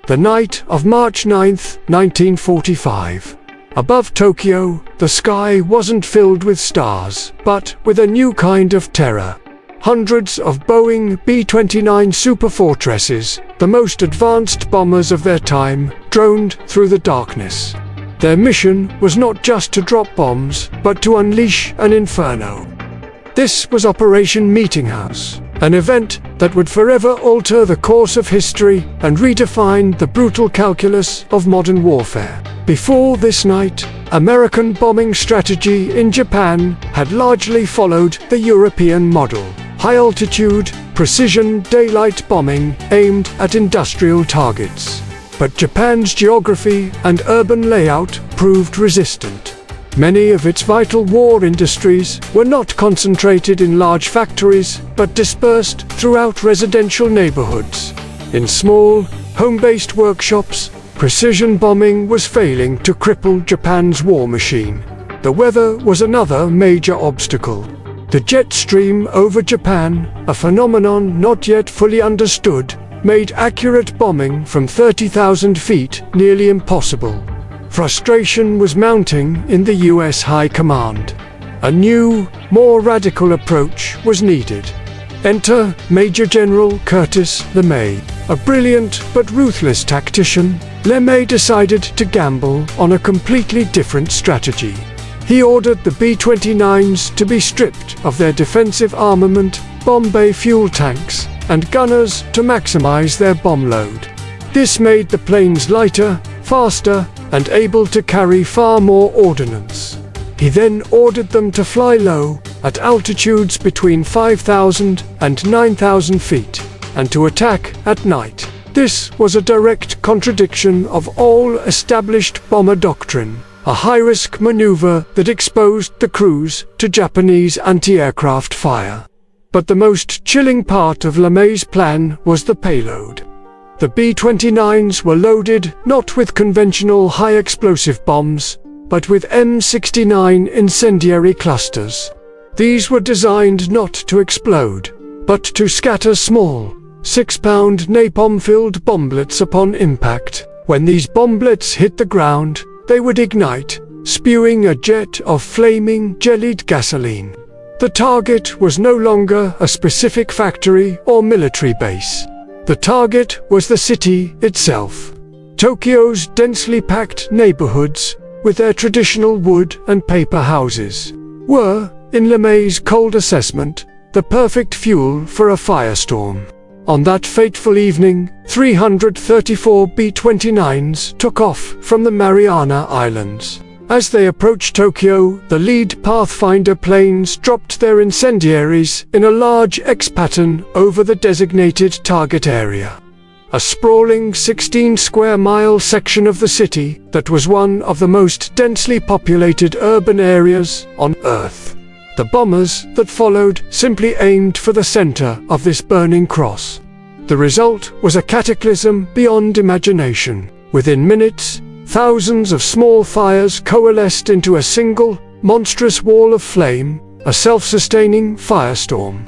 the night of March 9, 1945. Above Tokyo, the sky wasn't filled with stars, but with a new kind of terror. Hundreds of Boeing B-29 Superfortresses, the most advanced bombers of their time, droned through the darkness. Their mission was not just to drop bombs, but to unleash an inferno. This was Operation Meeting House, an event that would forever alter the course of history and redefine the brutal calculus of modern warfare. Before this night, American bombing strategy in Japan had largely followed the European model: high-altitude, precision daylight bombing aimed at industrial targets. But Japan's geography and urban layout proved resistant. Many of its vital war industries were not concentrated in large factories, but dispersed throughout residential neighborhoods. In small, home-based workshops, precision bombing was failing to cripple Japan's war machine. The weather was another major obstacle. The jet stream over Japan, a phenomenon not yet fully understood, made accurate bombing from 30,000 feet nearly impossible. Frustration was mounting in the US High Command. A new, more radical approach was needed. Enter Major General Curtis LeMay. A brilliant but ruthless tactician, LeMay decided to gamble on a completely different strategy. He ordered the B-29s to be stripped of their defensive armament, bomb bay fuel tanks, and gunners to maximize their bomb load. This made the planes lighter, faster, and able to carry far more ordnance. He then ordered them to fly low, at altitudes between 5,000 and 9,000 feet, and to attack at night. This was a direct contradiction of all established bomber doctrine, a high-risk maneuver that exposed the crews to Japanese anti-aircraft fire. But the most chilling part of LeMay's plan was the payload. The B-29s were loaded not with conventional high-explosive bombs, but with M69 incendiary clusters. These were designed not to explode, but to scatter small, 6-pound napalm-filled bomblets upon impact. When these bomblets hit the ground, they would ignite, spewing a jet of flaming, jellied gasoline. The target was no longer a specific factory or military base. The target was the city itself. Tokyo's densely packed neighborhoods, with their traditional wood and paper houses, were, in LeMay's cold assessment, the perfect fuel for a firestorm. On that fateful evening, 334 B-29s took off from the Mariana Islands. As they approached Tokyo, the lead Pathfinder planes dropped their incendiaries in a large X pattern over the designated target area. A sprawling 16-square-mile section of the city that was one of the most densely populated urban areas on Earth. The bombers that followed simply aimed for the center of this burning cross. The result was a cataclysm beyond imagination. Within minutes, thousands of small fires coalesced into a single, monstrous wall of flame, a self-sustaining firestorm.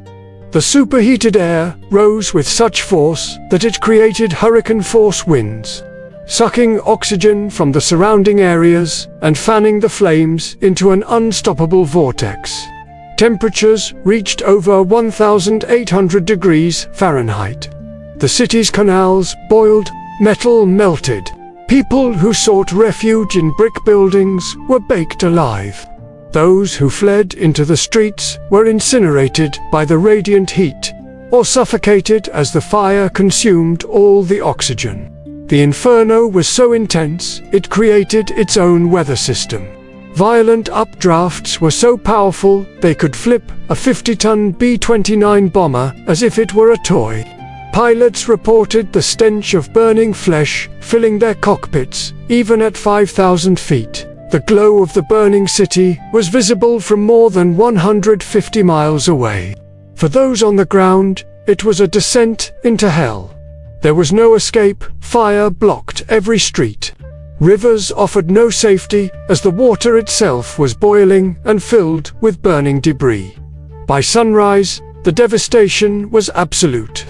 The superheated air rose with such force that it created hurricane-force winds, sucking oxygen from the surrounding areas and fanning the flames into an unstoppable vortex. Temperatures reached over 1,800 degrees Fahrenheit. The city's canals boiled, metal melted. People who sought refuge in brick buildings were baked alive. Those who fled into the streets were incinerated by the radiant heat, or suffocated as the fire consumed all the oxygen. The inferno was so intense, it created its own weather system. Violent updrafts were so powerful, they could flip a 50-ton B-29 bomber as if it were a toy. Pilots reported the stench of burning flesh filling their cockpits, even at 5,000 feet. The glow of the burning city was visible from more than 150 miles away. For those on the ground, it was a descent into hell. There was no escape, fire blocked every street. Rivers offered no safety, as the water itself was boiling and filled with burning debris. By sunrise, the devastation was absolute.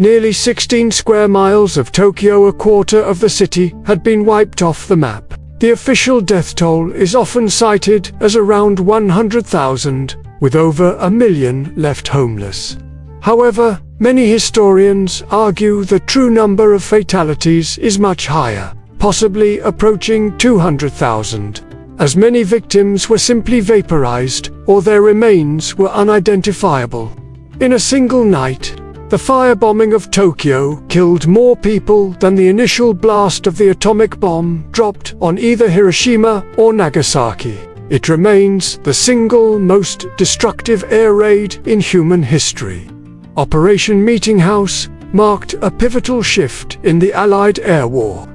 Nearly 16 square miles of Tokyo, a quarter of the city, had been wiped off the map. The official death toll is often cited as around 100,000, with over 1 million left homeless. However, many historians argue the true number of fatalities is much higher, possibly approaching 200,000, as many victims were simply vaporized or their remains were unidentifiable. In a single night, the firebombing of Tokyo killed more people than the initial blast of the atomic bomb dropped on either Hiroshima or Nagasaki. It remains the single most destructive air raid in human history. Operation Meeting House marked a pivotal shift in the Allied air war.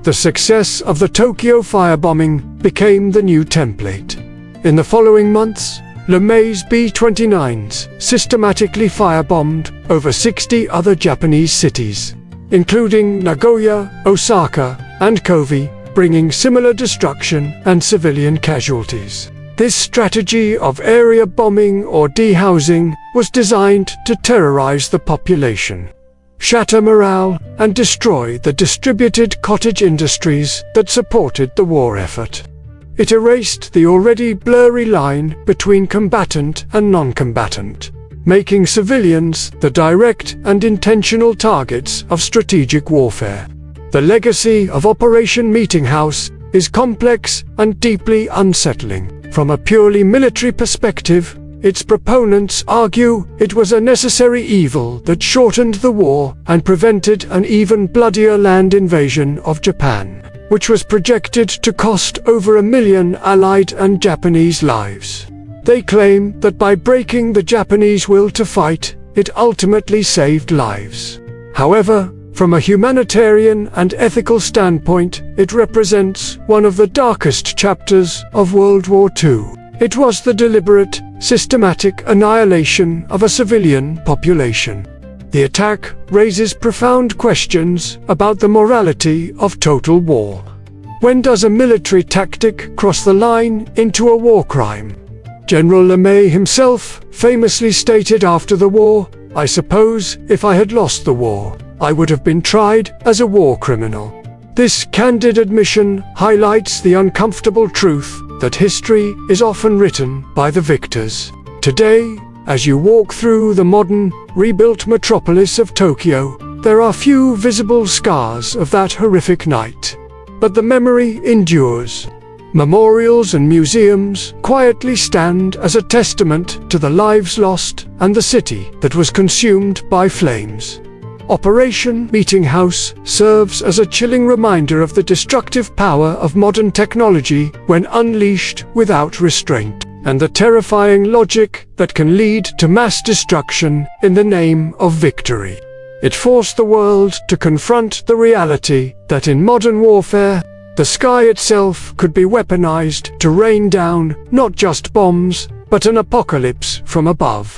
The success of the Tokyo firebombing became the new template. In the following months, LeMay's B-29s systematically firebombed over 60 other Japanese cities, including Nagoya, Osaka, and Kobe, bringing similar destruction and civilian casualties. This strategy of area bombing or dehousing was designed to terrorize the population, shatter morale, and destroy the distributed cottage industries that supported the war effort. It erased the already blurry line between combatant and non-combatant, making civilians the direct and intentional targets of strategic warfare. The legacy of Operation Meeting House is complex and deeply unsettling. From a purely military perspective, its proponents argue it was a necessary evil that shortened the war and prevented an even bloodier land invasion of Japan, which was projected to cost over 1 million Allied and Japanese lives. They claim that by breaking the Japanese will to fight, it ultimately saved lives. However, from a humanitarian and ethical standpoint, it represents one of the darkest chapters of World War II. It was the deliberate, systematic annihilation of a civilian population. The attack raises profound questions about the morality of total war. When does a military tactic cross the line into a war crime? General LeMay himself famously stated after the war, "I suppose if I had lost the war, I would have been tried as a war criminal." This candid admission highlights the uncomfortable truth that history is often written by the victors. Today, as you walk through the modern, rebuilt metropolis of Tokyo, there are few visible scars of that horrific night. But the memory endures. Memorials and museums quietly stand as a testament to the lives lost and the city that was consumed by flames. Operation Meeting House serves as a chilling reminder of the destructive power of modern technology when unleashed without restraint, and the terrifying logic that can lead to mass destruction in the name of victory. It forced the world to confront the reality that in modern warfare, the sky itself could be weaponized to rain down not just bombs, but an apocalypse from above.